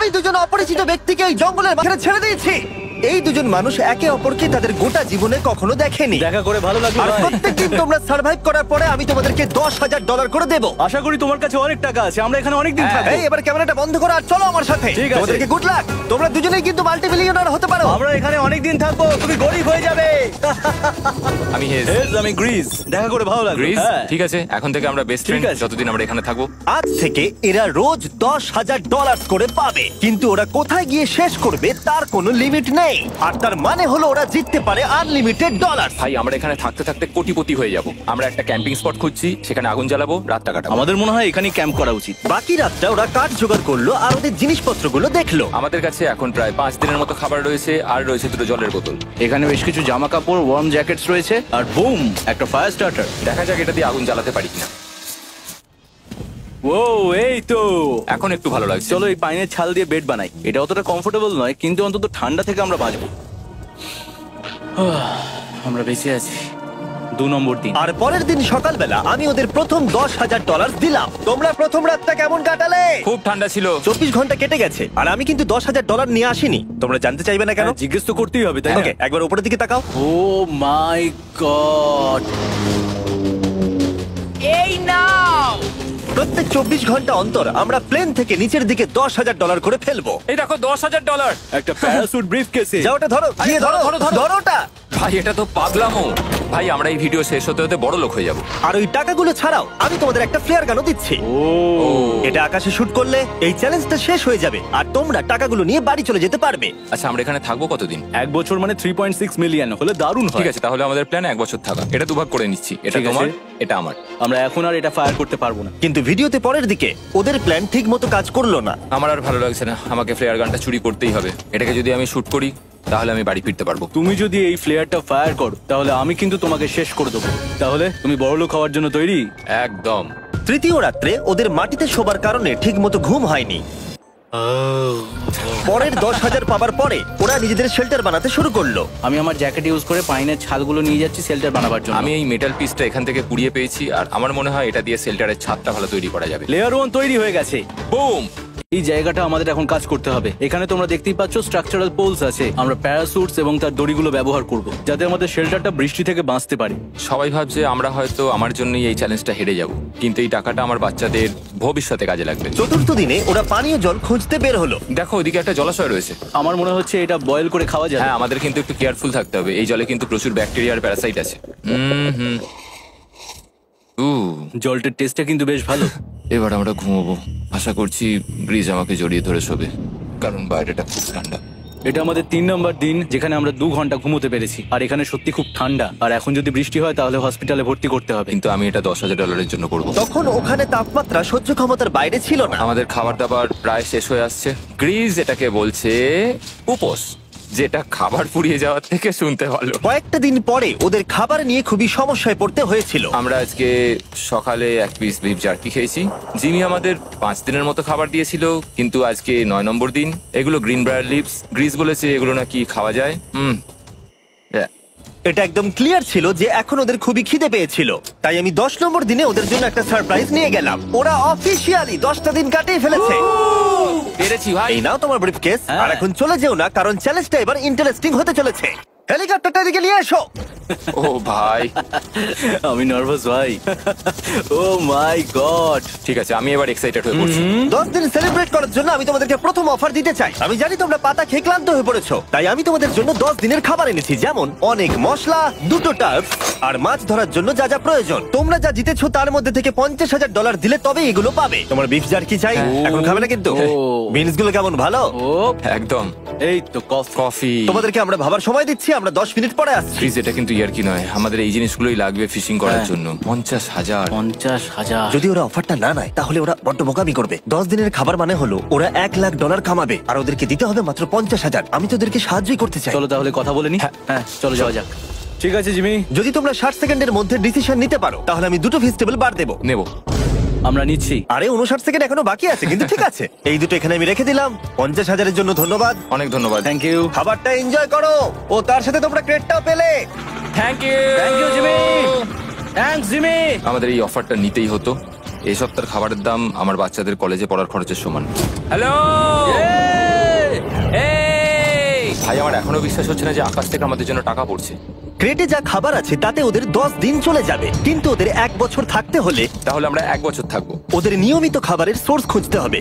আমি দুজন অপরিচিত ব্যক্তিকে এই জঙ্গলের মাঝখানে ছেড়ে দিয়েছি। এই দুজন মানুষ একে অপরকে তাদের গোটা জীবনে কখনো দেখেনি। দেখা করে ভালো লাগলো আর ভাই। প্রত্যেকদিন তোমরা সার্ভাইভ করার পরে আমি তোমাদেরকে $10,000 করে দেবো। আশা করি তোমার কাছে অনেক টাকা আছে, আমরা এখানে অনেক দিন থাকবো। এই এবার ক্যামেরাটা বন্ধ করো আর চলো আমার সাথে। ঠিক আছে। তোমাদেরকে গুড লাক। তোমরা দুজনেই কিন্তু মাল্টি মিলিয়নার হতে পারো। আমরা এখানে অনেক দিন থাকবো, তুমি গরিব হয়ে যাবে। আমি হেজ। আমি গ্রিস। দেখা করে ভালো লাগলো। গ্রিস হ্যাঁ। ঠিক আছে, এখন থেকে আমরা বেস্ট ঠিক ফ্রেন্ড আছে। যতদিন আমরা এখানে থাকবো। আজ থেকে এরা রোজ $10,000 করে পাবে, কিন্তু ওরা কোথায় গিয়ে শেষ করবে তার কোনো লিমিট নেই। আর তার মানে হলো ওরা জিততে পারে আনলিমিটেড ডলার। ভাই আমরা এখানে থাকতে থাকতে কোটিপতি হয়ে যাব। আমরা একটা ক্যাম্পিং স্পট খুঁজছি, সেখানে আগুন জ্বালাবো, রাতটা কাটাবো। আমাদের মনে হয় এখানে ক্যাম্প করা উচিত। বাকি রাতটা ওরা কাঠ জোগাড় করলো আর ওদের জিনিসপত্রগুলো দেখলো। আমাদের কাছে এখন প্রায় 5 দিনের মতো খাবার রয়েছে, আর রয়েছে 2 জলের বোতল। এখানে বেশ কিছু জামা কাপড়, ওয়ার্ম জ্যাকেটস রয়েছে, আর বুম, একটা ফায়ার স্টার্টার। দেখা যাক এটা দিয়ে আগুন জ্বালাতে পারি কিনা। ও এই তো। এখন একটু ভালো লাগছে। চলো এই পাইনের ছাল দিয়ে বেড বানাই। এটা অতটা কমফোর্টেবল নয়, কিন্তু অন্তত ঠান্ডা থেকে আমরা বাঁচবো। আমরা বেঁচে আছি। 2 নম্বর দিন। আর পরের দিন সকালবেলা আমি ওদের প্রথম $10,000 দিলাম। তোমরা প্রথম রাতটা কেমন কাটালে? খুব ঠান্ডা ছিল। 24 ঘন্টা কেটে গেছে আর আমি কিন্তু $10,000 নিয়ে আসিনি। তোমরা জানতে চাইবে না কেন? হ্যাঁ, জিজ্ঞেস তো করতেই হবে, তাই না? ওকে, একবার উপরের দিকে তাকাও। ও মাই গড। প্রত্যেক 24 ঘন্টা অন্তর আমরা প্লেন থেকে নিচের দিকে $10,000 করে ফেলবো। এই দেখো $10,000। একটা প্যারাসুট ব্রিফকেসে। যাও ওটা ধরো, গিয়ে ধরো, ধরো ওটা। ভাই এটা তো পাগলামো। ভাই আমরা এই ভিডিও শেষ হতে হতে বড় লোক হয়ে যাব। আর ওই টাকাগুলো ছাড়াও আমি তোমাদের একটা ফ্লেয়ার গানও দিচ্ছি। ও এটা আকাশে শুট করলে এই চ্যালেঞ্জটা শেষ হয়ে যাবে আর তোমরা টাকাগুলো নিয়ে বাড়ি চলে যেতে পারবে। আচ্ছা আমরা এখানে থাকবো কতদিন? 1 বছর মানে 3.6 মিলিয়ন হলে দারুণ হয়। ঠিক আছে, তাহলে আমাদের প্ল্যান 1 বছর থাকা। এটা দুভাগ করে নিচ্ছি, এটা ঠিক আছে। তোমার, এটা আমার। আমরা এখন আর এটা ফায়ার করতে পারবো না। কিন্তু ভিডিওতে পরের দিকে ওদের প্ল্যান ঠিক মতো কাজ করলো না। আমার আর ভালো লাগছে না, আমাকে ফ্লেয়ার গানটা চুরি করতেই হবে। এটাকে যদি আমি শুট করি তাহলে আমি বাড়ি ফিরতে পারবো। তুমি যদি এই ফ্লেয়ারটা ফায়ার করো তাহলে আমি কিন্তু তোমাকে শেষ করে দেবো। তাহলে তুমি বড়লোক হওয়ার জন্য তৈরি? একদম। তৃতীয় রাত্রে ওদের মাটিতে শোবার কারণে ঠিক মতো ঘুম হয়নি। পরের 10,000 পাবার পরে ওরা নিজেদের শেল্টার বানাতে শুরু করলো। আমি আমার জ্যাকেট ইউজ করে পাইনের ছালগুলো নিয়ে যাচ্ছি শেল্টার বানাবার জন্য। আমি এই মেটাল পিসটা এখান থেকে কুড়িয়ে পেয়েছি, আর আমার মনে হয় এটা দিয়ে শেল্টারের ছাদটা ভালো তৈরি করা যাবে। লেয়ার 1 তৈরি হয়ে গেছে। বুম। এই জায়গাটা আমাদের এখন কাজ করতে হবে। এখানে তোমরা দেখতেই পাচ্ছ স্ট্রাকচারাল পোলস আছে। আমরা প্যারাসুটস এবং তার দড়িগুলো ব্যবহার করব যাতে আমাদের শেল্টারটা বৃষ্টি থেকে বাঁচতে পারে। সবাই ভাবছে আমরা হয়তো আমার জন্যই এই চ্যালেঞ্জটা হেরে যাব, কিন্তু এই টাকাটা আমার বাচ্চাদের ভবিষ্যতে কাজে লাগবে। চতুর্থ দিনে ওরা পানীয় জল খুঁজতে বের হলো। দেখো ওইদিকে একটা জলাশয় রয়েছে। আমার মনে হচ্ছে এটা বয়েল করে খাওয়া যায়। হ্যাঁ, আমাদের কিন্তু একটু কেয়ারফুল থাকতে হবে। এই জলে কিন্তু প্রচুর ব্যাকটেরিয়া আর প্যারাসাইট আছে। জলটার টেস্টটা কিন্তু বেশ ভালো। এবার আমরা ঘুমোবো। আশা করছি ব্রিজ আমাকে জড়িয়ে ধরে শোবে, কারণ বাইরেটা খুব ঠান্ডা। এটা আমাদের 3 নম্বর দিন যেখানে আমরা 2 ঘন্টা ঘুমোতে পেরেছি। আর এখানে সত্যি খুব ঠান্ডা। আর এখন যদি বৃষ্টি হয় তাহলে হসপিটালে ভর্তি করতে হবে। কিন্তু আমি এটা $10,000 জন্য করবো। তখন ওখানে তাপমাত্রা সহ্য ক্ষমতার বাইরে ছিল না। আমাদের খাবার দাবার প্রায় শেষ হয়ে আসছে। গ্রিজ এটাকে বলছে উপোস, যেটা খাবার পুড়িয়ে যাওয়ার থেকে শুনতে ভালো। কয়েকটা দিন পরে ওদের খাবার নিয়ে খুবই সমস্যায় পড়তে হয়েছিল। আমরা আজকে সকালে 1 পিস বিফ জার্কি খেয়েছি। জিমি আমাদের 5 দিনের মতো খাবার দিয়েছিল, কিন্তু আজকে 9 নম্বর দিন। এগুলো গ্রিন ব্রায়ার লিভস। গ্রিজ বলেছে এগুলো নাকি খাওয়া যায়। এটা একদম ক্লিয়ার ছিল যে এখন ওদের খুবই খিদে পেয়েছিল, তাই আমি 10 নম্বর দিনে ওদের জন্য একটা সারপ্রাইজ নিয়ে গেলাম। ওরা অফিসিয়ালি 10টা দিন কাটিয়ে ফেলেছে। পেরেছি ভাই। এই নাও তোমার ব্রিফকেস। হ্যাঁ। আর এখন চলে যেও না, কারণ চ্যালেঞ্জটা এবার ইন্টারেস্টিং হতে চলেছে। হেলিকপ্টারটা এদিকে নিয়ে এসো। ও ভাই, আমি নার্ভাস ভাই। ও মাই গড। ঠিক আছে, আমি এবার এক্সাইটেড হয়ে পড়ছি। 10 দিন সেলিব্রেট করার জন্য আমি তোমাদেরকে প্রথম অফার দিতে চাই। আমি জানি তোমরা পাতা খেয়ে ক্লান্ত হয়ে পড়েছো, তাই আমি তোমাদের জন্য 10 দিনের খাবার এনেছি, যেমন অনেক মশলা, 2টো টার্ফ আর মাছ ধরার জন্য যা যা প্রয়োজন। তোমরা যা জিতেছো তার মধ্যে থেকে $50,000 দিলে তবে এগুলো পাবে। তোমার বিফ জার্কি চাই? এখন খাবে না কিন্তু? ও। বিনস গুলো কেমন ভালো? ও একদম। এই তো কফি। কফি। তোমাদেরকে আমরা ভাবার সময় দিচ্ছি, আমরা 10 মিনিট পরে আসছি। প্লিজ, এটা কিন্তু ইয়ার কি নয়। আমাদের এই জিনিসগুলোই লাগবে ফিশিং করার হ্যাঁ। জন্য। 50,000। 50,000। যদি ওরা অফারটা না নেয় তাহলে ওরা বড্ড বোকামি করবে। 10 দিনের খাবার মানে হলো ওরা $1,00,000 কামাবে আর ওদেরকে দিতে হবে মাত্র 50,000। আমি তো ওদেরকে সাহায্যই করতে চাই। চলো তাহলে কথা বলে নি। হ্যাঁ চলো যাওয়া যাক। ঠিক আছে জিমি। যদি তোমরা 60 সেকেন্ডের মধ্যে ডিসিশন নিতে পারো তাহলে আমি 2টো ভেজিটেবল বার দেবো। নেব। আমরা নিচ্ছি। আরে 59 সেকেন্ড এখনো বাকি আছে, কিন্তু ঠিক আছে। এই দুটো এখানে আমি রেখে দিলাম। 50,000-এর জন্য ধন্যবাদ। অনেক ধন্যবাদ। Thank you. খাবারটা এনজয় করো। ও তার সাথে তোমরা ক্রেডটাও পেলে। Thank you. Thank you Jimmy. Thanks Jimmy. আমাদের এই অফারটা নিতেই হতো। এই সপ্তাহের খাবারের দাম আমার বাচ্চাদের কলেজে পড়ার খরচের সমান। হ্যালো। আমার এখনো বিশ্বাস হচ্ছে না যে আকাশ থেকে আমাদের জন্য টাকা পড়ছে। ক্রেটে যা খাবার আছে তাতে ওদের 10 দিন চলে যাবে, কিন্তু ওদের 1 বছর থাকতে হলে তাহলে আমরা 1 বছর থাকবো। ওদের নিয়মিত খাবারের সোর্স খুঁজতে হবে।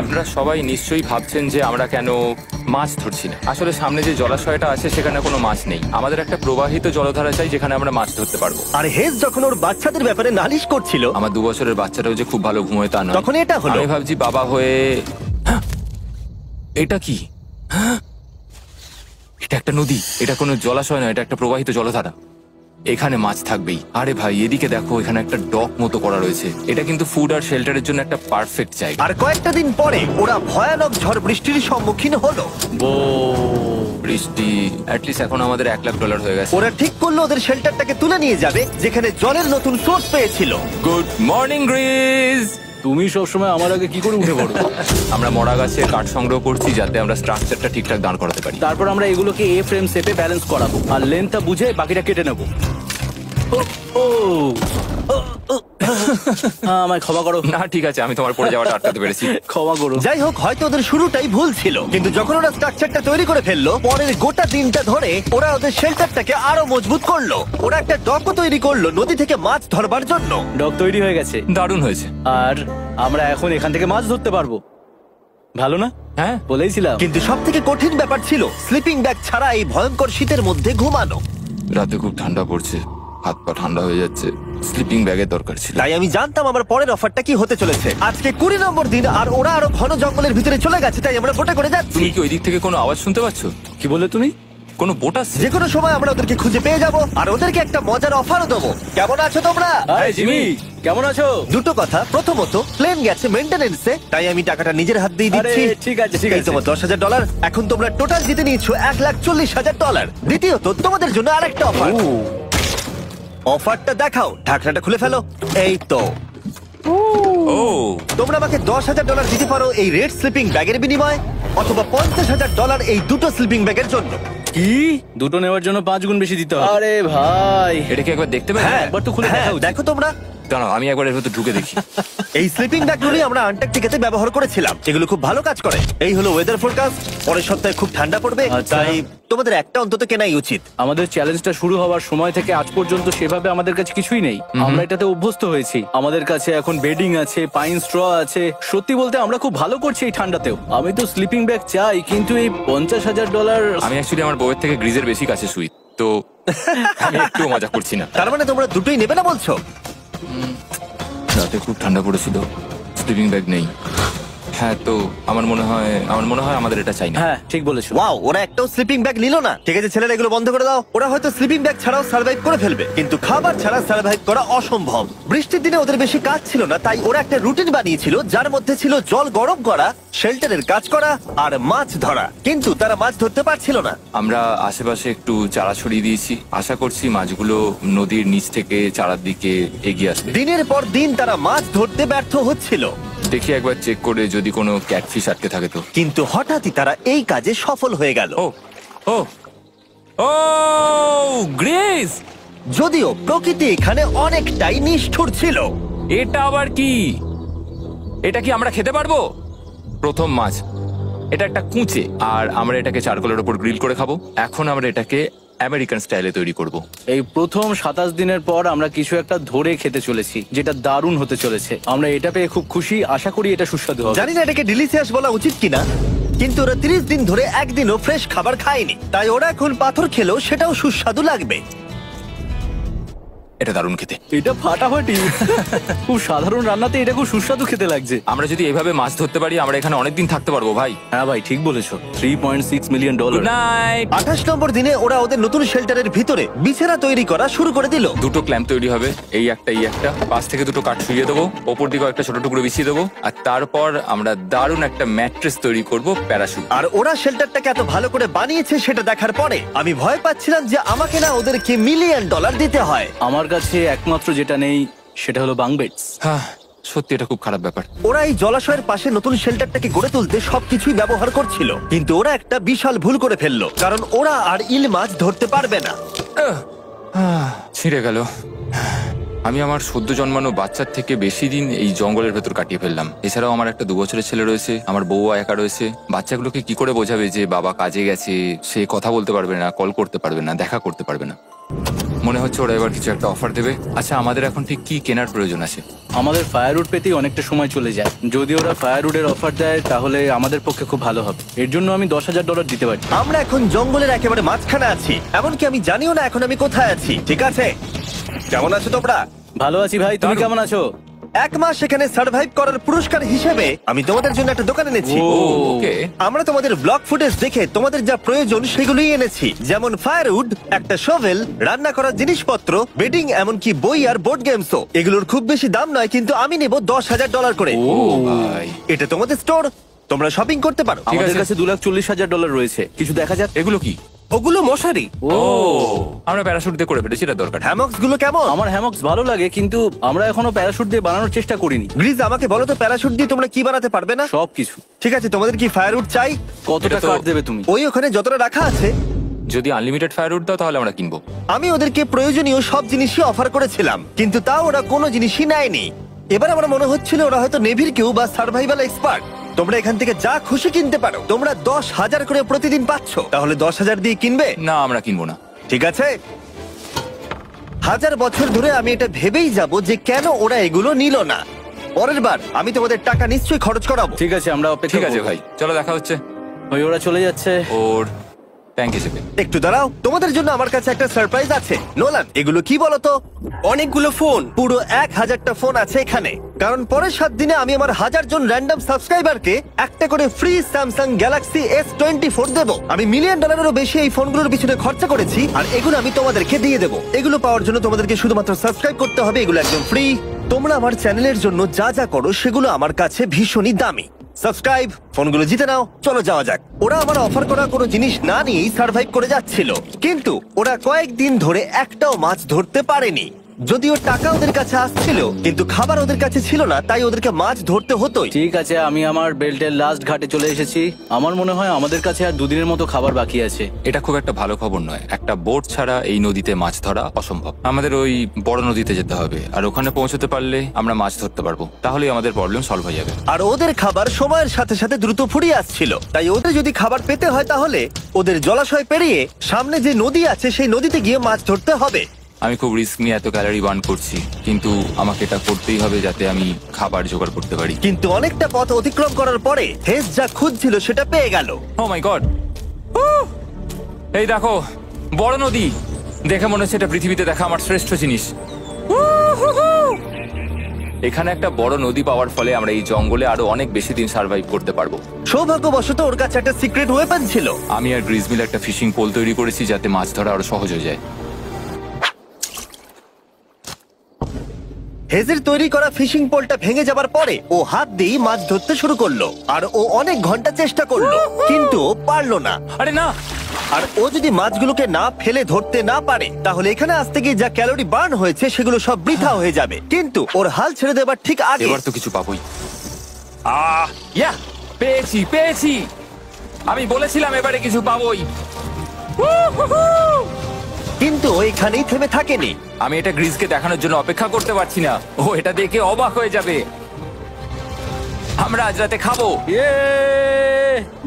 আপনারা সবাই নিশ্চয়ই ভাবছেন যে আমরা কেন মাছ ধরছি না। আসলে সামনে যে জলাশয়টা আছে সেখানে কোনো মাছ নেই। আমাদের একটা প্রবাহিত জলধারা চাই যেখানে আমরা মাছ ধরতে পারবো। আর হেজ যখন ওর বাচ্চাদের ব্যাপারে নালিশ করছিল, আমার 2 বছরের বাচ্চাটাও যে খুব ভালো ঘুমোয় তা নয়। তখন এটা হলো। আমি ভাবছি বাবা হয়ে এটা কি? এটা একটা নদী, এটা কোনো জলাশয় নয়, এটা একটা প্রবাহিত জলধারা। এখানে মাছ থাকবেই। আরে ভাই এদিকে দেখো, এখানে একটা ডক মতো করা রয়েছে। এটা কিন্তু ফুড আর শেল্টারের জন্য একটা পারফেক্ট জায়গা। আর কয়েকটা দিন পরে ওরা ভয়ানক ঝড় বৃষ্টির সম্মুখীন হলো। বৃষ্টি অ্যাটলিস্ট এখন আমাদের $1,00,000 হয়ে গেছে। ওরা ঠিক করলো ওদের শেল্টারটাকে তুলে নিয়ে যাবে, যেখানে জলের নতুন সোর্স পেয়েছিল। Good morning Greece. তুমি সবসময় আমার আগে কি করে উঠে পড়ো? আমরা মরা গাছে কাঠ সংগ্রহ করছি যাতে আমরা স্ট্রাকচারটা ঠিকঠাক দাঁড় করাতে পারি। তারপর আমরা এগুলোকে এ ফ্রেম শেপে ব্যালেন্স করাবো আর লেন্থটা বুঝে বাকিটা কেটে নেবো। আমায় ক্ষমা করো। না ঠিক আছে, আমি তোমার পড়ে যাওয়াটা আটকাতে পেরেছি। ক্ষমা করো। যাই হোক, হয়তো ওদের শুরুটাই ভুল ছিল, কিন্তু যখন ওরা স্ট্রাকচারটা তৈরি করে ফেললো, পরের গোটা দিনটা ধরে ওরা ওদের শেল্টারটাকে আরো মজবুত করলো। ওরা একটা ডকও তৈরি করলো নদী থেকে মাছ ধরবার জন্য। ডক তৈরি হয়ে গেছে দারুণ হয়েছে। আর আমরা এখন এখান থেকে মাছ ধরতে পারবো। ভালো না? হ্যাঁ বলেইছিলাম। কিন্তু সব থেকে কঠিন ব্যাপার ছিল স্লিপিং ব্যাগ ছাড়া এই ভয়ঙ্কর শীতের মধ্যে ঘুমানো। রাতে খুব ঠান্ডা পড়ছে, হাত পা ঠান্ডা হয়ে যাচ্ছে। স্লিপিং ব্যাগের দরকার ছিল। তাই আমি জানতাম আমার পরের অফারটা কি হতে চলেছে। আজকে 20 নম্বর দিন, আর ওরা আরো ঘন জঙ্গলের ভিতরে চলে গেছে, তাই আমরা বোটে করে যাচ্ছি। তুমি কি ওই দিক থেকে কোনো আওয়াজ শুনতে পাচ্ছ? কি বললে তুমি? কোনো বোট আসছে? যে কোনো সময় আমরা ওদেরকে খুঁজে পেয়ে যাব, আর ওদেরকে একটা মজার অফারও দেবো। কেমন আছো তোমরা? হাই জিমি, কেমন আছো? দুটো কথা, প্রথমত প্লেন গেছে মেইনটেনেন্সে, তাই আমি টাকাটা নিজের হাত দিয়ে দিচ্ছি। আরে, ঠিক আছে, ঠিক এই আছে। তোমার $10,000। এখন তোমরা টোটাল জিতে নিয়েছো $1,40,000। দ্বিতীয়ত তোমাদের জন্য আরেকটা অফার। অফারটা দেখাও, ঢাকনাটা খুলে ফেলো। এই তো, ও তোমরা আমাকে $10,000 দিতে পারো এই রেড স্লিপিং ব্যাগের বিনিময়ে, অথবা $50,000 এই দুটো স্লিপিং ব্যাগের জন্য। কি? দুটো নেওয়ার জন্য 5 গুণ বেশি দিতে হবে? আরে ভাই, এটা কি একবার দেখতে পারি? হ্যাঁ, একবার তো খুলে হ্যাঁ, দেখা উচিত। দেখো তোমরা। দাঁড়াও আমি একবার এর ভেতর ঢুকে দেখি। এই স্লিপিং ব্যাগগুলি আমরা আন্টার্কটিকাতে ব্যবহার করেছিলাম। এগুলো খুব ভালো কাজ করে। এই হলো ওয়েদার ফোরকাস্ট। পরের সপ্তাহে খুব ঠান্ডা পড়বে, আচ্ছা। তাই তোমাদের একটা অন্তত কেনাই উচিত। আমাদের চ্যালেঞ্জটা শুরু হওয়ার সময় থেকে আজ পর্যন্ত সেভাবে আমাদের কাছে কিছুই নেই। আমরা এটাতে অভ্যস্ত হয়েছি। আমাদের কাছে এখন বেডিং আছে, পাইন স্ট্র আছে। সত্যি বলতে আমরা খুব ভালো করছি এই ঠান্ডাতেও। আমি তো স্লিপিং ব্যাগ চাই, কিন্তু এই $50,000। আমি অ্যাকচুয়ালি আমার বউয়ের থেকে গ্রিজের বেশি কাছে শুই, তো আমি একটু মজা করছি না। তার মানে তোমরা দুটোই নেবে না বলছো? রাতে খুব ঠান্ডা পড়েছিল, স্লিপিং ব্যাগ নেই। হ্যাঁ, তো আমার মনে হয় আমাদের এটা চাই না। হ্যাঁ, ঠিক বলেছো। ওয়াও, ওরা একটাও স্লিপিং ব্যাগ নিল না। ঠিক আছে ছেলেরা, এগুলো বন্ধ করে দাও। ওরা হয়তো স্লিপিং ব্যাগ ছাড়াও সার্ভাইভ করে ফেলবে, কিন্তু খাবার ছাড়া সার্ভাইভ করা অসম্ভব। বৃষ্টির দিনে ওদের বেশি কাজ ছিল না, তাই ওরা একটা রুটিন বানিয়েছিল যার মধ্যে ছিল জল গরম করা, শেল্টারের কাজ করা আর মাছ ধরা। কিন্তু তারা মাছ ধরতে পারছিল না। আমরা আশেপাশে একটু চারা ছড়িয়ে দিয়েছি, আশা করছি মাছগুলো নদীর নিচ থেকে চারার দিকে এগিয়ে আসবে। দিনের পর দিন তারা মাছ ধরতে ব্যর্থ হচ্ছিল, দেখি একবার চেক করে যদি কোনো ক্যাটফিশ আটকে থাকে তো। কিন্তু হঠাৎই তারা এই কাজে সফল হয়ে গেল। ও ও ও গ্রেস, যদিও প্রকৃতি এখানে অনেকটাই নিষ্ঠুর ছিল। এটা আবার কি? এটা কি আমরা খেতে পারবো? প্রথম মাছ। এটা একটা কুঁচে, আর আমরা এটাকে চারকোলের উপর গ্রিল করে খাবো। এখন আমরা এটাকে আমেরিকান স্টাইলে তৈরি করব। এই প্রথম 27 দিনের পর আমরা কিছু একটা ধরে খেতে চলেছি, যেটা দারুণ হতে চলেছে। আমরা এটা পেয়ে খুব খুশি, আশা করি এটা সুস্বাদু হবে। জানি না এটাকে ডিলিশিয়াস বলা উচিত কিনা, কিন্তু ওরা 30 দিন ধরে একদিনও ফ্রেশ খাবার খায়নি, তাই ওরা এখন পাথর খেলেও সেটাও সুস্বাদু লাগবে। এটা দারুণ খেতে। এটা ফাটাফাটি। খুব সাধারণ রান্নাতে এটা খুব সুস্বাদু খেতে লাগছে। আমরা যদি এভাবে মাছ ধরতে পারি আমরা এখানে অনেকদিন থাকতে পারবো ভাই। হ্যাঁ ভাই, ঠিক বলেছো। $3.6 মিলিয়ন। Good night. 28 নম্বর দিনে ওরা ওদের নতুন শেল্টারের ভিতরে বিছানা তৈরি করা শুরু করে দিল। দুটো ক্ল্যাম্প তৈরি হবে, এই একটা, পাশ থেকে দুটো কাঠ শুইয়ে দেবো, ওপর দিকে একটা ছোট টুকরো বিছিয়ে দেবো, আর তারপর আমরা দারুণ একটা ম্যাট্রেস তৈরি করব, প্যারাশুট। আর ওরা শেল্টারটাকে এত ভালো করে বানিয়েছে সেটা দেখার পরে আমি ভয় পাচ্ছিলাম যে আমাকে না ওদেরকে $1 মিলিয়ন দিতে হয়। আমার কাছে একমাত্র যেটা নেই সেটা হলো বাঙ্ক বেডস। হ্যাঁ, সত্যি এটা খুব খারাপ ব্যাপার। ওরা এই জলাশয়ের পাশে নতুন শেল্টারটাকে গড়ে তুলতে সবকিছুই ব্যবহার করছিল, কিন্তু ওরা একটা বিশাল ভুল করে ফেললো, কারণ ওরা আর ইল মাছ ধরতে পারবে না। ছিঁড়ে গেল। আমি আমার সদ্য জন্মানো বাচ্চার থেকে বেশি দিন এই জঙ্গলের ভেতর কাটিয়ে ফেললাম। এছাড়াও আমার একটা 2 বছরের ছেলে রয়েছে, আমার বউ একা রয়েছে। বাচ্চাগুলোকে কি করে বোঝাবে যে বাবা কাজে গেছে, সে কথা বলতে পারবে না, কল করতে পারবে না, দেখা করতে পারবে না। মনে হচ্ছে ওরা এবার কিছু একটা অফার দেবে। আচ্ছা, আমাদের এখন ঠিক কি কেনার প্রয়োজন আছে? আমাদের ফায়ারউড পেতেই অনেকটা সময় চলে যায়। যদি ওরা ফায়ারউডের অফার দেয় তাহলে আমাদের পক্ষে খুব ভালো হবে। এর জন্য আমি $10,000 দিতে পারি। আমরা এখন জঙ্গলের একেবারে মাঝখানে আছি, এমনকি আমি জানিও না এখন আমি কোথায় আছি। ঠিক আছে, কেমন আছো তোমরা? ভালো আছি ভাই, তুমি দারুণ। কেমন আছো? 1 মাস এখানে সার্ভাইভ করার পুরস্কার হিসেবে আমি তোমাদের জন্য একটা দোকান এনেছি। ও, ওকে। আমরা তোমাদের ব্লগ ফুটেজ দেখে তোমাদের যা প্রয়োজন সেগুলোই এনেছি, যেমন ফায়ারউড, একটা শোভেল, রান্না করার জিনিসপত্র, বেডিং, এমনকি বই আর বোর্ড গেমসও। এগুলোর খুব বেশি দাম নয়, কিন্তু আমি নেব $10,000 করে। ও ভাই, এটা তোমাদের স্টোর, তোমরা শপিং করতে পারো। ঠিক আমাদের আছে। কাছে $2,40,000 রয়েছে। কিছু দেখা যাক। এগুলো কি? ওগুলো মশারি। ও, আমরা প্যারাশুট দিয়ে করে ফেলেছি, এটা দরকার। হ্যামক্স গুলো কেমন? আমার হ্যামক্স ভালো লাগে, কিন্তু আমরা এখনো প্যারাশুট দিয়ে বানানোর চেষ্টা করিনি। গ্রিজ, আমাকে বলো তো, প্যারাশুট দিয়ে তোমরা কি বানাতে পারবে না? সবকিছু। ঠিক আছে, তোমাদের কি ফায়ারউড চাই? কতটা এটা তো- কাট দেবে তুমি? ওই ওখানে যতটা রাখা আছে। যদি আনলিমিটেড ফায়ারউড দাও তাহলে আমরা কিনবো। আমি ওদেরকে প্রয়োজনীয় সব জিনিসই অফার করেছিলাম, কিন্তু তাও ওরা কোনো জিনিসই নেয়নি। এবার আমার মনে হচ্ছিল ওরা হয়তো নেভির কেউ বা সার্ভাইভাল এক্সপার্ট। তোমরা এখান থেকে যা খুশি কিনতে পারো। তোমরা 10,000 করে প্রতিদিন পাচ্ছ, তাহলে 10,000 দিয়ে কিনবে? না, আমরা কিনবো না। ঠিক আছে। 1000 বছর ধরে আমি এটা ভেবেই যাব যে কেন ওরা এগুলো নিল না। পরের বার আমি তোমাদের টাকা নিশ্চয়ই খরচ করাবো। ঠিক আছে, আমরা অপেক্ষা ঠিক আছে করব। ভাই, চলো দেখা হচ্ছে। ওই ওরা চলে যাচ্ছে। ওর ট্যাঙ্ক হিসেবে। একটু দাঁড়াও, তোমাদের জন্য আমার কাছে একটা সারপ্রাইজ আছে। নোলান, এগুলো কি বলতো? অনেকগুলো ফোন, পুরো 1000টা ফোন আছে এখানে। কারণ পরের 7 দিনে আমি আমার 1000 জন র্যান্ডম সাবস্ক্রাইবারকে একটা করে ফ্রি স্যামসাং গ্যালাক্সি S24 দেবো। আমি $1 মিলিয়নেরও বেশি এই ফোনগুলোর পিছনে খরচা করেছি, আর এগুলো আমি তোমাদেরকে দিয়ে দেবো। এগুলো পাওয়ার জন্য তোমাদেরকে শুধুমাত্র সাবস্ক্রাইব করতে হবে, এগুলো একদম ফ্রি। তোমরা আমার চ্যানেলের জন্য যা যা করো সেগুলো আমার কাছে ভীষণই দামি। সাবস্ক্রাইব, ফোনগুলো জিতে নাও। চলো যাওয়া যাক। ওরা আমার অফার করা কোনো জিনিস না নিয়েই সার্ভাইভ করে যাচ্ছিল, কিন্তু ওরা কয়েকদিন ধরে একটাও মাছ ধরতে পারেনি। যদিও টাকা ওদের কাছে আসছিল, কিন্তু খাবার ওদের কাছে ছিল না, তাই ওদেরকে মাছ ধরতে হতোই। ঠিক আছে, আমি আমার বেল্টের লাস্ট ঘাটে চলে এসেছি। আমার মনে হয় আমাদের কাছে আর 2 দিনের মতো খাবার বাকি আছে। এটা খুব একটা ভালো খবর নয়। একটা বোট ছাড়া এই নদীতে মাছ ধরা অসম্ভব। আমাদের ওই বড় নদীতে যেতে হবে, আর ওখানে পৌঁছতে পারলে আমরা মাছ ধরতে পারবো। তাহলেই আমাদের প্রবলেম সলভ হয়ে যাবে। আর ওদের খাবার সময়ের সাথে সাথে দ্রুত ফুরিয়ে আসছিল, তাই ওদের যদি খাবার পেতে হয় তাহলে ওদের জলাশয় পেরিয়ে সামনে যে নদী আছে সেই নদীতে গিয়ে মাছ ধরতে হবে। আমি খুব রিস্ক নিয়ে এত ক্যালোরি বার্ন করছি, কিন্তু আমাকে এটা করতেই হবে যাতে আমি খাবার জোগাড় করতে পারি। কিন্তু অনেকটা পথ অতিক্রম করার পরে হেস যা খুঁজছিল সেটা পেয়ে গেল। ও মাই গড, এই দেখো বড় নদী। দেখে মনে হচ্ছে এটা পৃথিবীতে দেখা আমার শ্রেষ্ঠ জিনিস। এখানে একটা বড় নদী পাওয়ার ফলে আমরা এই জঙ্গলে আরো অনেক বেশি দিন সার্ভাইভ করতে পারবো। সৌভাগ্যবশত ওর কাছে একটা সিক্রেট ওয়েপন ছিল। আমি আর গ্রিজমিল একটা ফিশিং পোল তৈরি করেছি যাতে মাছ ধরা আরো সহজ হয়ে যায়। হেজের তৈরি করা ফিশিং পোলটা ভেঙে যাবার পরে ও হাত দিয়ে মাছ ধরতে শুরু করলো, আর ও অনেক ঘন্টা চেষ্টা করলো, কিন্তু ও পারলো না। আরে না, আর ও যদি মাছগুলোকে না ফেলে ধরতে না পারে তাহলে এখানে আসতে গিয়ে যা ক্যালোরি বার্ন হয়েছে সেগুলো সব বৃথা হয়ে যাবে। কিন্তু ওর হাল ছেড়ে দেবার ঠিক আগে এবার তো কিছু পাবোই। ইয়া, পেয়েছি পেয়েছি। আমি বলেছিলাম এবারে কিছু পাবোই। কিন্তু ও এখানেই থেমে থাকেনি। আমি এটা গ্রিজকে দেখানোর জন্য অপেক্ষা করতে পারছি না। ও এটা দেখে অবাক হয়ে যাবে। আমরা আজ রাতে খাবো। ইয়ে,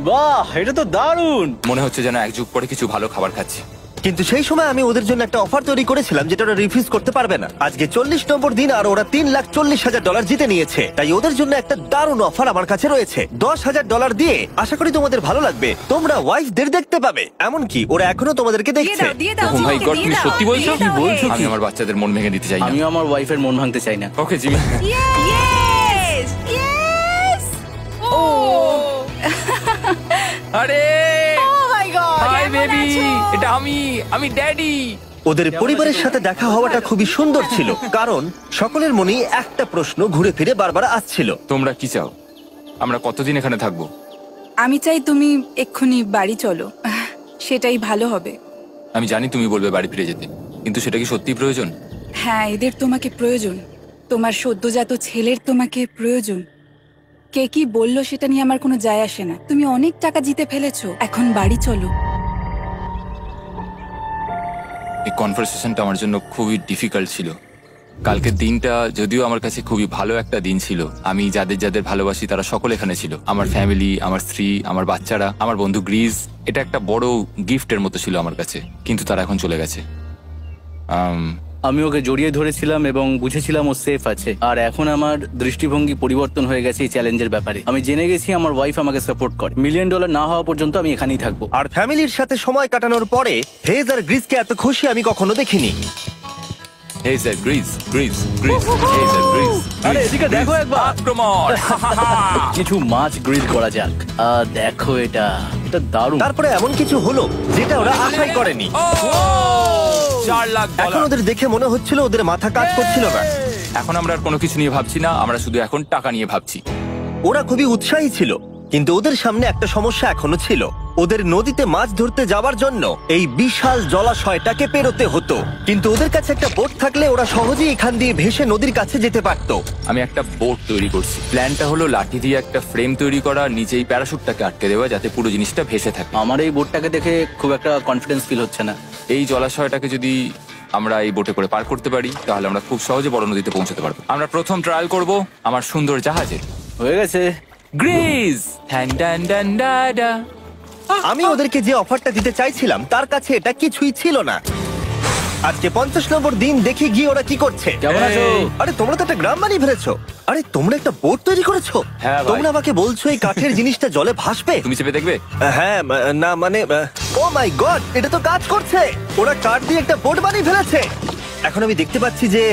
বাহ, এটা তো দারুণ। মনে হচ্ছে যেন এক যুগ পরে কিছু ভালো খাবার খাচ্ছি। কিন্তু সেই সময় আমি ওদের জন্য একটা অফার তৈরি করেছিলাম যেটা ওরা রিফিউজ করতে পারবে না। আজকে 40 নম্বর দিন আর ওরা $3,40,000 জিতে নিয়েছে, তাই ওদের জন্য একটা দারুণ অফার আমার কাছে রয়েছে। $10,000 দিয়ে আশা করি তোমাদের ভালো লাগবে। তোমরা ওয়াইফদের দেখতে পাবে, এমনকি ওরা এখনো তোমাদেরকে দেখছে। ও মাই গড, তুমি সত্যি বলছো? কি বলছো? আমি আমার বাচ্চাদের মন ভেঙে দিতে চাই না। আমিও আমার ওয়াইফের মন ভাঙতে চাই না। Okay Jimmy. Yes! Yes! Oh! আরে Oh my God! হাই কেমন বেবি, আছো? এটা আমি ড্যাডি। ওদের পরিবারের সাথে দেখা হওয়াটা খুবই সুন্দর ছিল, কারণ সকলের মনেই একটা প্রশ্ন ঘুরে ফিরে বারবার আসছিল। তোমরা কি চাও? আমরা কতদিন এখানে থাকবো? আমি চাই তুমি এক্ষুনি বাড়ি চলো, সেটাই ভালো হবে। আমি জানি তুমি বলবে বাড়ি ফিরে যেতে, কিন্তু সেটা কি সত্যি প্রয়োজন? হ্যাঁ, এদের তোমাকে প্রয়োজন। তোমার সদ্যজাত ছেলের তোমাকে প্রয়োজন। কে কি বললো সেটা নিয়ে আমার কোনো যায় আসে না। তুমি অনেক টাকা জিতে ফেলেছো, এখন বাড়ি চলো। এই কনভারসেশনটা আমার জন্য খুবই ডিফিকাল্ট ছিল। কালকের দিনটা যদিও আমার কাছে খুবই ভালো একটা দিন ছিল। আমি যাদের যাদের ভালোবাসি তারা সকলে এখানে ছিল, আমার ফ্যামিলি, আমার স্ত্রী, আমার বাচ্চারা, আমার বন্ধু গ্রিজ। এটা একটা বড় গিফটের মতো ছিল আমার কাছে, কিন্তু তারা এখন চলে গেছে। আমি ওকে জড়িয়ে ধরেছিলাম এবং বুঝেছিলাম ও সেফ আছে। আর এখন আমার দৃষ্টিভঙ্গি পরিবর্তন হয়ে গেছে এই চ্যালেঞ্জের ব্যাপারে। আমি জেনে গেছি আমার ওয়াইফ আমাকে সাপোর্ট করে। $1 মিলিয়ন না হওয়া পর্যন্ত আমি এখানেই থাকবো। আর ফ্যামিলির সাথে সময় কাটানোর পরে হেজ আর গ্রিসকে এত খুশি আমি কখনো দেখিনি। হেই স্যার, গ্রিজ গ্রিজ গ্রিজ, হেই স্যার, গ্রিজ। আরে এদিকে দেখো একবার। আক্রমণ! কিছু মাছ গ্রিল করা যাক। দেখো এটা দারুণ। তারপরে এমন কিছু হলো যেটা ওরা আশাই করেনি। 4 লাখ এখন ডলার। ওদের দেখে মনে হচ্ছিল ওদের মাথা কাজ করছিল না। এখন আমরা আর কোনো কিছু নিয়ে ভাবছি না, আমরা শুধু এখন টাকা নিয়ে ভাবছি। ওরা খুবই উৎসাহী ছিল, কিন্তু ওদের সামনে একটা সমস্যা এখনো ছিল। ওদের নদীতে মাছ ধরতে যাওয়ার জন্য এই বিশাল জলাশয়টাকে পেরোতে হতো, কিন্তু ওদের কাছে একটা বোট থাকলে ওরা সহজেই এখান দিয়ে ভেসে নদীর কাছে যেতে পারতো। আমি একটা বোট তৈরি করছি। প্ল্যানটা হলো লাঠি দিয়ে একটা ফ্রেম তৈরি করা, নিচেই প্যারাশুটটাকে আটকে দেওয়া, যাতে পুরো জিনিসটা ভেসে থাকে। আমার এই বোটটাকে দেখে খুব একটা কনফিডেন্স ফিল হচ্ছে না। এই জলাশয়টাকে যদি আমরা এই বোটে করে পার করতে পারি তাহলে আমরা খুব সহজে বড় নদীতে পৌঁছতে পারবো। আমরা প্রথম ট্রায়াল করব আমার সুন্দর জাহাজে। হয়ে গেছে। গ্রিজ! হ্যান ড্যান ড্যান ডা ডা। আমি ওদেরকে যে অফারটা দিতে চাইছিলাম তার কাছে এটা কিছুই ছিল না। আজকে 50 নম্বর দিন, দেখি গিয়ে ওরা কি করছে। কেমন আছো? আরে তোমরা তো একটা গ্রাম বানিয়ে ফেলেছো। আরে তোমরা একটা বোট তৈরি করেছো? হ্যাঁ ভাই। তোমরা আমাকে বলছো এই কাঠের জিনিসটা জলে ভাসবে? তুমি চেপে দেখবে? হ্যাঁ, না মানে, ও মাই গড, এটা তো কাজ করছে। ওরা কাঠ দিয়ে একটা বোট বানিয়ে ফেলেছে। এখন আমি দেখতে পাচ্ছি যে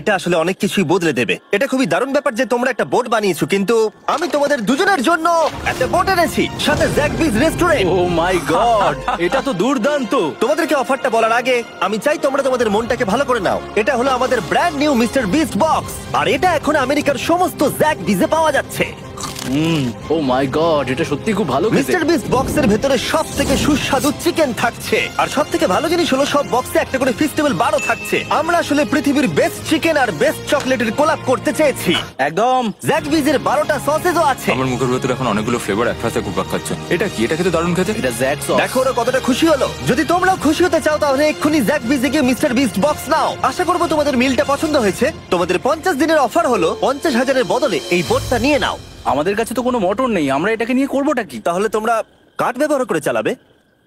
এটা আসলে অনেক কিছুই বদলে দেবে। এটা খুবই দারুণ ব্যাপার যে তোমরা একটা বোট বানিয়েছো, কিন্তু আমি তোমাদের দুজনের জন্য একটা বোট এনেছি, সাথে জ্যাকবিজ রেস্টুরেন্ট। ও মাই গড, এটা তো দুর্দান্ত। তোমাদেরকে অফারটা বলার আগে আমি চাই তোমরা তোমাদের মনটাকে ভালো করে নাও। এটা হলো আমাদের brand new Mister Beast box, আর এটা এখন আমেরিকার সমস্ত জ্যাকবিজে পাওয়া যাচ্ছে। ও মাই গড, এটা সত্যি খুব ভালো খেতে। মিস্টার বিস্ট বক্সের ভেতরে সব থেকে সুস্বাদু চিকেন থাকছে, আর সব থেকে ভালো জিনিস হলো সব বক্সে একটা করে ফেস্টিভ্যাল বারও থাকছে। আমরা আসলে পৃথিবীর বেস্ট চিকেন আর বেস্ট চকলেটের কোলাপ করতে চেয়েছি। একদম। জ্যাকবিজের 12টা সসেজও আছে। আমার মুখের ভেতরে এখন অনেকগুলো ফ্লেভার একসাথে ঘুরপাক খাচ্ছে। এটা কি? এটা খেতে দারুণ খেতে। এটা জ্যাক সস। দেখো ওরা কতটা খুশি হলো। যদি তোমরাও খুশি হতে চাও তাহলে এক্ষুনি জ্যাকবিজে গিয়ে মিস্টার বিস্ট বক্স নাও। আশা করবো তোমাদের মিলটা পছন্দ হয়েছে। তোমাদের 50 দিনের অফার হলো 50,000-এর বদলে এই বোটটা নিয়ে নাও। আমাদের কাছে তো কোনো মোটর নেই, আমরা এটাকে নিয়ে করবোটা কি? তাহলে তোমরা কাঠ ব্যবহার করে চালাবে?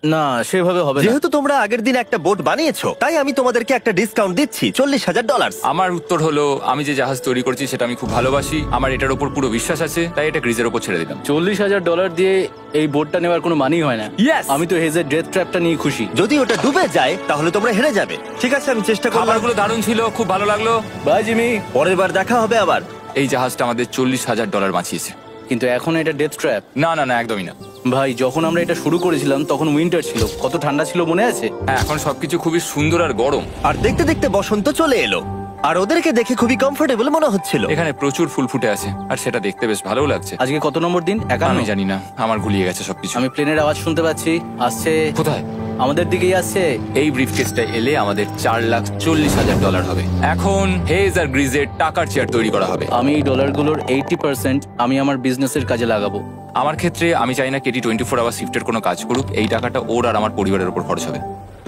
না, সেভাবে হবে না। যেহেতু তোমরা আগের দিন একটা বোট বানিয়েছো, তাই আমি তোমাদেরকে একটা ডিসকাউন্ট দিচ্ছি, $40,000। আমার উত্তর হলো, আমি যে জাহাজ তৈরি করছি সেটা আমি খুব ভালোবাসি, আমার এটার উপর পুরো বিশ্বাস আছে, তাই এটা গ্রিজের উপর ছেড়ে দিলাম। $40,000 দিয়ে এই বোটটা নেওয়ার কোনো মানেই হয় না। Yes! আমি তো হেজের ডেথ ট্র্যাপটা নিয়ে খুশি। যদি ওটা ডুবে যায় তাহলে তোমরা হেরে যাবে। ঠিক আছে, আমি চেষ্টা করলাম। খাবারগুলো দারুণ ছিল, খুব ভালো লাগলো। Bye Jimmy. পরের বার দেখা হবে আবার। এই জাহাজটা আমাদের $40,000 বাঁচিয়েছে। কিন্তু এখন এটা ডেথ ট্র্যাপ। না না না, একদমই না ভাই, যখন আমরা এটা শুরু করেছিলাম তখন উইন্টার ছিল, কত ঠান্ডা ছিল মনে আছে? হ্যাঁ, এখন সবকিছু খুবই সুন্দর আর গরম। আর দেখতে দেখতে বসন্ত চলে এলো, আর ওদেরকে দেখে খুবই কমফোর্টেবল মনে হচ্ছিল। এখানে প্রচুর ফুল ফুটে আছে আর সেটা দেখতে বেশ ভালোও লাগছে। আজকে কত নম্বর দিন? আমি 51। জানি না, আমার গুলিয়ে গেছে সবকিছু। আমি প্লেনের আওয়াজ শুনতে পাচ্ছি, আসছে। কোথায়? আমাদের দিকেই আসছে। এই ব্রিফকেসটা এলে আমাদের $4,40,000 হবে। এখন হেজ আর গ্রিজের টাকার চেয়ার তৈরি করা হবে। আমি এই ডলারগুলোর 80% আমি আমার বিজনেসের কাজে লাগাবো। আমার ক্ষেত্রে আমি চাই না কেটি 24 আওয়ার শিফটের কোনো কাজ করুক। এই টাকাটা ওর আর আমার পরিবারের উপর খরচ হবে।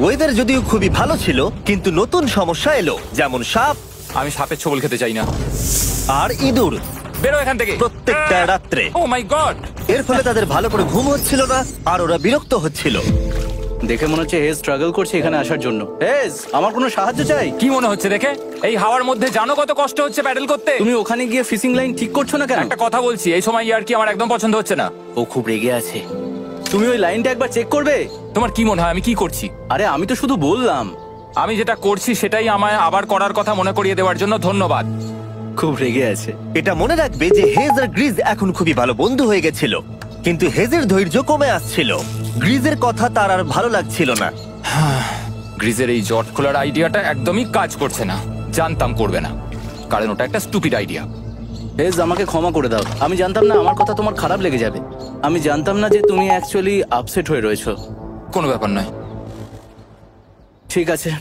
ওয়েদার যদিও খুবই ভালো ছিল, কিন্তু নতুন সমস্যা এলো, যেমন সাপ আমি সাপের ছোবল খেতে চাই না। আর ইঁদুর বেরো এখান থেকে প্রত্যেকটা রাত্রে। ও মাই গড! এর ফলে তাদের ভালো করে ঘুম হচ্ছিল না, আর ওরা বিরক্ত হচ্ছিল। দেখে মনে হচ্ছে হেজ স্ট্রাগল করছে এখানে আসার জন্য। হেজ, আমার কোনো সাহায্য চাই? কি মনে হচ্ছে দেখে? এই হাওয়ার মধ্যে জানো কত কষ্ট হচ্ছে প্যাডেল করতে? তুমি ওখানে গিয়ে ফিশিং লাইন ঠিক করছো না কেন? একটা কথা বলছি, এই সময় ইয়ার কি আমার একদম পছন্দ হচ্ছে না। ও খুব রেগে আছে। তুমি ওই লাইনটা একবার চেক করবে? তোমার কি মনে হয় আমি কি করছি? আরে আমি তো শুধু বললাম। আমি যেটা করছি সেটাই আমায় আবার করার কথা মনে করিয়ে দেওয়ার জন্য ধন্যবাদ। খুব রেগে আছে। এটা মনে রাখবে যে হেজ আর গ্রিজ এখন খুবই ভালো বন্ধু হয়ে গেছিল, কিন্তু হেজের ধৈর্য কমে আসছিল। গ্রিজের কথা তার আর ভালো লাগছিল না। গ্রিজের এই জট খোলার আইডিয়াটা একদমই কাজ করছে না। জানতাম করবে না, কারণ ওটা একটা স্টুপিড আইডিয়া। হেজ, আমাকে ক্ষমা করে দাও। আমি জানতাম না আমার কথা তোমার খারাপ লেগে যাবে। আমি জানতাম না যে তুমি অ্যাকচুয়ালি আপসেট হয়ে রয়েছো। কোনো ব্যাপার নয়। ঠিক আছে।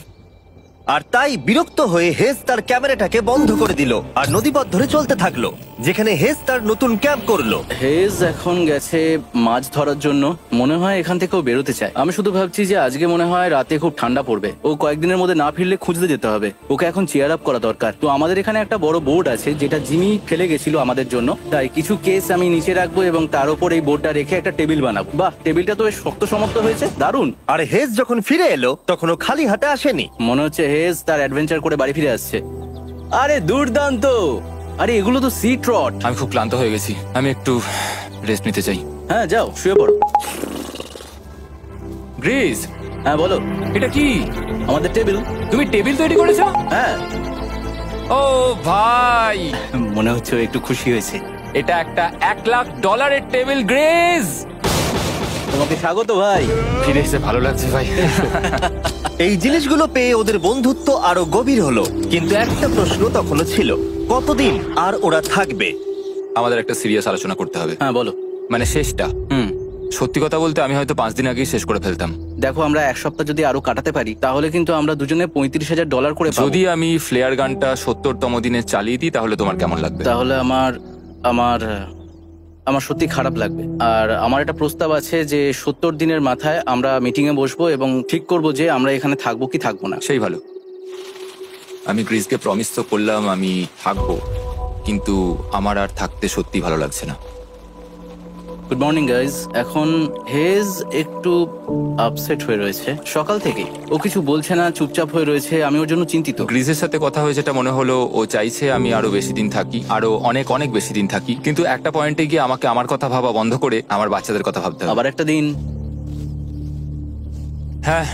আর তাই বিরক্ত হয়ে হেজ তার ক্যামেরাটাকে বন্ধ করে দিল আর নদীপথ ধরে চলতে থাকলো। যেখানে হেজ তার নতুন ক্যাম্প করলো। হেজ এখন গেছে মাছ ধরার জন্য, মনে হয় এখান থেকেও বেরোতে চায়। আমি শুধু ভাবছি যে আজকে মনে হয় রাতে খুব ঠান্ডা পড়বে, ও কয়েকদিনের মধ্যে না ফিরলে খুঁজতে যেতে হবে। ওকে এখন চেয়ার আপ করা দরকার। তো আমাদের এখানে একটা বড় বোর্ড আছে যেটা জিমি ফেলে গেছিল আমাদের জন্য, তাই কিছু কেস আমি নিচে রাখবো এবং তার উপর এই বোর্ডটা রেখে একটা টেবিল বানাবো। বাহ, টেবিলটা তো বেশ শক্ত সমর্থ হয়েছে, দারুণ। আর হেজ যখন ফিরে এলো তখন ও খালি হাতে আসেনি। মনে হচ্ছে হেজ তার অ্যাডভেঞ্চার করে বাড়ি ফিরে আসছে। আরে দুর্দান্ত! আরে এগুলো তো সি ট্রট। আমি খুব ক্লান্ত হয়ে গেছি, আমি একটু রেস্ট নিতে চাই। হ্যাঁ যাও শুয়ে পড়ো। গ্রিস, হ্যাঁ বলো। এটা কি? আমাদের টেবিল। তুমি টেবিল তৈরি করেছো? হ্যাঁ, ও ভাই, মনে হচ্ছে ও একটু খুশি হয়েছে। এটা একটা $1,00,000 টেবিল। গ্রিস, তোমাকে স্বাগত ভাই। ফিরে এসে ভালো লাগছে ভাই। এই জিনিসগুলো পেয়ে ওদের বন্ধুত্ব আরো গভীর হলো, কিন্তু একটা প্রশ্ন তখনও ছিল, কতদিন আর ওরা থাকবে? আমাদের একটা সিরিয়াস আলোচনা করতে হবে, হ্যাঁ বলো। মানে শেষটা। হুম, সত্যি কথা বলতে আমি হয়তো 5 দিন আগেই শেষ করে ফেলতাম। দেখো আমরা এক সপ্তাহ যদি আরো কাটাতে পারি তাহলে কিন্তু আমরা দুজনে $35,000 করে পাবো। যদি আমি ফ্লেয়ার গানটা 70তম দিনে চালিয়ে দিই তাহলে তোমার কেমন লাগবে? তাহলে আমার আমার আমার সত্যি খারাপ লাগবে। আর আমার একটা প্রস্তাব আছে যে 70 দিনের মাথায় আমরা মিটিং এ বসবো এবং ঠিক করব যে আমরা এখানে থাকবো কি থাকবো না। সেই ভালো। আমি গ্রিসকে প্রমিস তো করলাম আমি থাকবো, কিন্তু আমার আর থাকতে সত্যি ভালো লাগছে না। Good morning guys. এখন হেজ একটু আপসেট হয়ে রয়েছে সকাল থেকে, ও কিছু বলছে না, চুপচাপ হয়ে রয়েছে। আমি ওর জন্য চিন্তিত। গ্রিসের সাথে কথা হয়েছে, এটা মনে হলো ও চাইছে আমি আরো বেশি দিন থাকি, আরো অনেক অনেক বেশি দিন থাকি, কিন্তু একটা পয়েন্টে গিয়ে আমাকে আমার কথা ভাবা বন্ধ করে আমার বাচ্চাদের কথা ভাবতে হবে। আবার একটা দিন। হ্যাঁ,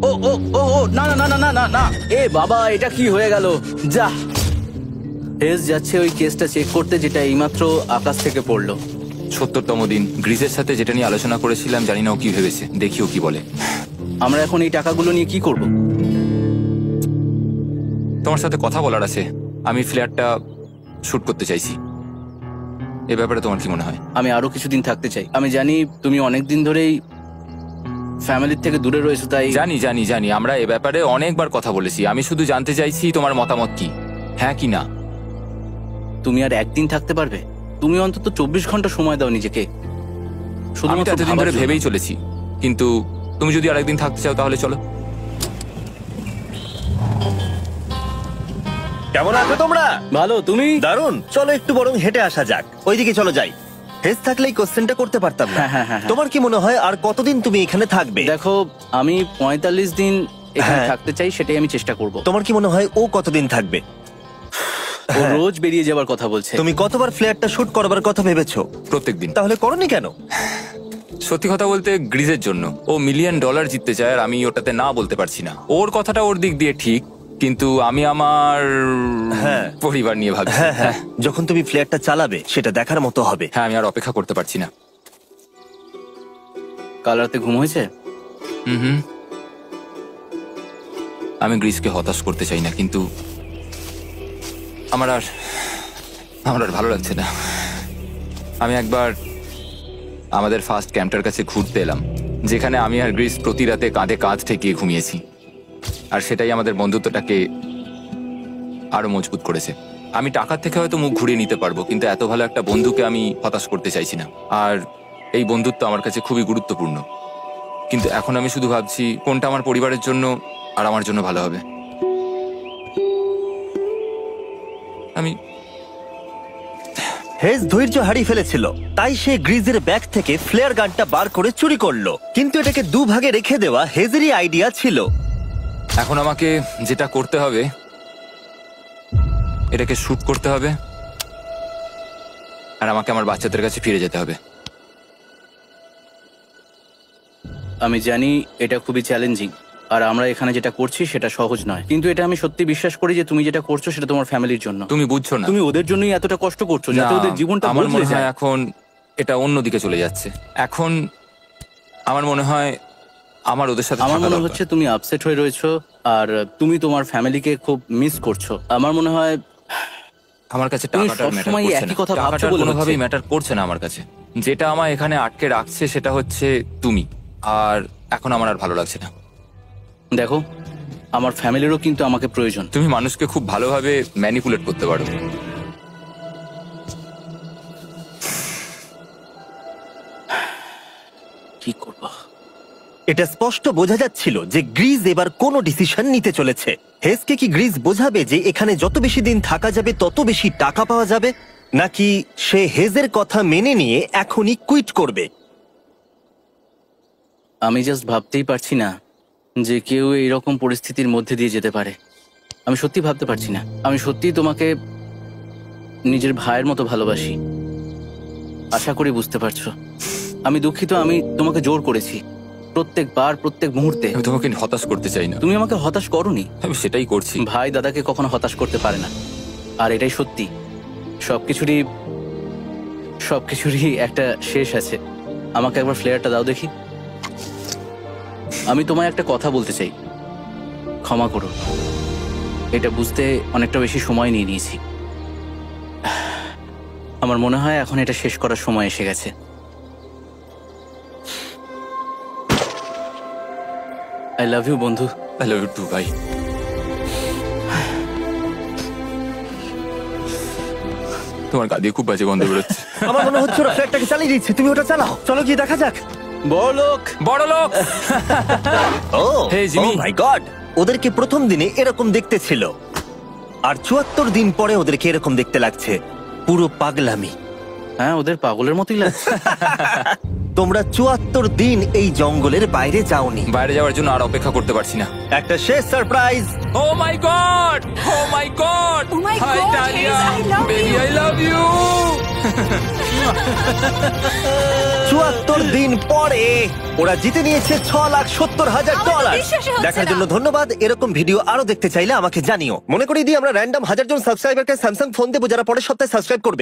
ও ও ও ও না না না না না না না, এ বাবা এটা কি হয়ে গেল? যা, হেজ যাচ্ছে ওই কেসটা চেক করতে যেটা এইমাত্র আকাশ থেকে পড়লো। 70তম দিন। গ্রিসের সাথে যেটা নিয়ে আলোচনা করেছিলাম, জানি না ও কি ভেবেছে, দেখি ও কি বলে। আমরা এখন এই টাকাগুলো নিয়ে কি করব? তোমার সাথে কথা বলার আছে। আমি ফ্ল্যাটটা শুট করতে চাইছি, এ ব্যাপারে তোমার কি মনে হয়? আমি আরো কিছুদিন থাকতে চাই। আমি জানি তুমি অনেক দিন ধরেই ফ্যামিলির থেকে দূরে রয়েছো, তাই জানি জানি জানি, আমরা এ ব্যাপারে অনেকবার কথা বলেছি। আমি শুধু জানতে চাইছি তোমার মতামত কি, হ্যাঁ কি না। তুমি আর একদিন থাকতে পারবে? তুমি অন্তত 24 ঘন্টা সময় দাও নিজেকে। আমি তো শুধুমাত্র এতদিন ভাবার ধরে জন্য। ভেবেই চলেছি, কিন্তু তুমি যদি আরেকদিন থাকতে চাও তাহলে চলো। কেমন আছো তোমরা? ভালো, তুমি? দারুণ। চলো একটু বরং হেঁটে আসা যাক, ওইদিকে চলো যাই। হেজ থাকলে এই কোশ্চেনটা করতে পারতাম না। হ্যাঁ। তোমার কি মনে হয় আর কতদিন তুমি এখানে থাকবে? দেখো, আমি 45 দিন এখানে হ্যাঁ। থাকতে চাই, সেটাই আমি চেষ্টা করব। তোমার কি মনে হয় ও কতদিন থাকবে? ও রোজ বেরিয়ে যাবার কথা বলছে। তুমি কতবার ফ্ল্যাটটা শুট করবার কথা ভেবেছো? প্রত্যেকদিন। তাহলে করনি কেন? সত্যি কথা বলতে গ্রিজের জন্য। ও $1 মিলিয়ন জিততে চায় আর আমি ওটাতে না বলতে পারছি না। ওর কথাটা ওর দিক দিয়ে ঠিক, কিন্তু আমি আমার হ্যাঁ। পরিবার নিয়ে ভাবছি। হ্যাঁ, যখন তুমি ফ্ল্যাটটা চালাবে সেটা দেখার মতো হবে। হ্যাঁ, আমি আর অপেক্ষা করতে পারছি না। কাল রাতে ঘুম হয়েছে? হুম, আমি গ্রিসকে হতাশ করতে চাই না, কিন্তু আমার আর ভালো লাগছে না। আমি একবার আমাদের ফার্স্ট ক্যাম্পটার কাছে ঘুরতে এলাম, যেখানে আমি আর গ্রিস প্রতি রাতে কাঁধে কাঁধ ঠেকিয়ে ঘুমিয়েছি, আর সেটাই আমাদের বন্ধুত্বটাকে আরো মজবুত করেছে। আমি টাকার থেকে হয়তো মুখ ঘুরিয়ে নিতে পারবো, কিন্তু এত ভালো একটা বন্ধুকে আমি হতাশ করতে চাইছি না। আর এই বন্ধুত্ব আমার কাছে খুবই গুরুত্বপূর্ণ, কিন্তু এখন আমি শুধু ভাবছি কোনটা আমার পরিবারের জন্য আর আমার জন্য ভালো হবে। আমি হেজ ধৈর্য হারিয়ে ফেলেছিল, তাই সে গ্রিজের ব্যাগ থেকে ফ্লেয়ার গানটা বার করে চুরি করলো। কিন্তু এটাকে দুভাগে রেখে দেওয়া হেজেরই আইডিয়া ছিল। এখন আমাকে যেটা করতে হবে, এটাকে শুট করতে হবে, আর আমাকে আমার বাচ্চাদের কাছে ফিরে যেতে হবে। আমি জানি এটা খুবই চ্যালেঞ্জিং, আর আমরা এখানে যেটা করছি সেটা সহজ নয়, কিন্তু এটা আমি সত্যি বিশ্বাস করি যে তুমি যেটা করছো সেটা তোমার ফ্যামিলির জন্য। তুমি বুঝছো না, তুমি ওদের জন্যই এতটা কষ্ট করছো যাতে না, ওদের জীবনটা আমার বদলে মনে হয় যায়। এখন এটা অন্যদিকে চলে যাচ্ছে। এখন আমার মনে হয় আমার ওদের সাথে আমার থাকা মনে দরকার। হচ্ছে তুমি আপসেট হয়ে রয়েছো, আর তুমি তোমার ফ্যামিলিকে খুব মিস করছো। আমার মনে হয় আমার কাছে তুমি টাকাটার ম্যাটার সবসময় করছে একই না। কথা ভাবছো টাকাটার বলে কোনোভাবেই হচ্ছে। ম্যাটার করছে না আমার কাছে। যেটা আমায় এখানে আটকে রাখছে সেটা হচ্ছে তুমি, আর এখন আমার আর ভালো লাগছে না। দেখো, আমার ফ্যামিলিরও কিন্তু আমাকে প্রয়োজন। তুমি মানুষকে খুব ভালোভাবে ম্যানিপুলেট করতে পারো, কি করব? এটা স্পষ্ট বোঝা যাচ্ছিল যে গ্রিজ এবার কোনো ডিসিশন নিতে চলেছে। হেজকে কি গ্রিজ বোঝাবে যে এখানে যত বেশি দিন থাকা যাবে তত বেশি টাকা পাওয়া যাবে, নাকি সে হেজের কথা মেনে নিয়ে এখনই কুইট করবে? আমি জাস্ট ভাবতেই পারছি না যে কেউ এইরকম পরিস্থিতির মধ্যে দিয়ে যেতে পারে। আমি সত্যি ভাবতে পারছি না। আমি সত্যি তোমাকে নিজের ভাইয়ের মতো ভালোবাসি। আশা করি বুঝতে পারছো। আমি দুঃখিত, আমি তোমাকে জোর করেছি প্রত্যেকবার, প্রত্যেক মুহূর্তে। আমি তোমাকে হতাশ করতে চাই না, তুমি আমাকে হতাশ করোনি। আমি সেটাই করছি। ভাই দাদাকে কখনো হতাশ করতে পারে না, আর এটাই সত্যি। সবকিছুরই একটা শেষ আছে। আমাকে একবার ফ্লেয়ারটা দাও দেখি। আমি তোমায় একটা কথা বলতে চাই, ক্ষমা করো। এটা বুঝতে অনেকটা বেশি সময় নিয়ে নিয়েছি। আমার মনে হয় এখন এটা শেষ করার সময় এসে গেছে। আই লাভ ইউ বন্ধু। আই লাভ ইউ টু ভাই। তোমার গা দিয়ে খুব বাজে গন্ধ বেরোচ্ছে। আমার মনে হচ্ছে ওরা ফ্ল্যাটটাকে চালিয়ে দিচ্ছে, তুমি ওটা চালাও। চলো গিয়ে দেখা যাক। বড়লোক। বড় লোক। ও Hey, Jimmy. মাই গড, ওদেরকে প্রথম দিনে এরকম দেখতে ছিল, আর ৭৪ দিন পরে ওদেরকে এরকম দেখতে লাগছে। পুরো পাগলামি। হ্যাঁ, ওদের পাগলের মতোই লাগছে। তোমরা ৭৪ দিন এই জঙ্গলের বাইরে যাওনি। বাইরে যাওয়ার জন্য আর অপেক্ষা করতে পারছি না। একটা শেষ surprise. Oh my god, oh my god, Oh my hi God, Dahlia, Hayes, I love baby you. I love you. ৭৪ দিন পরে ওরা জিতে নিয়েছে $৬,৭০,০০০। আমার তো বিশ্বাসই হচ্ছে দেখার না। জন্য ধন্যবাদ। এরকম ভিডিও আরো দেখতে চাইলে আমাকে জানিও। মনে করিয়ে দিই, আমরা র্যান্ডম ১,০০০ জন সাবস্ক্রাইবারকে স্যামসাং ফোন দেবো যারা পরের সপ্তাহে সাবস্ক্রাইব করবে।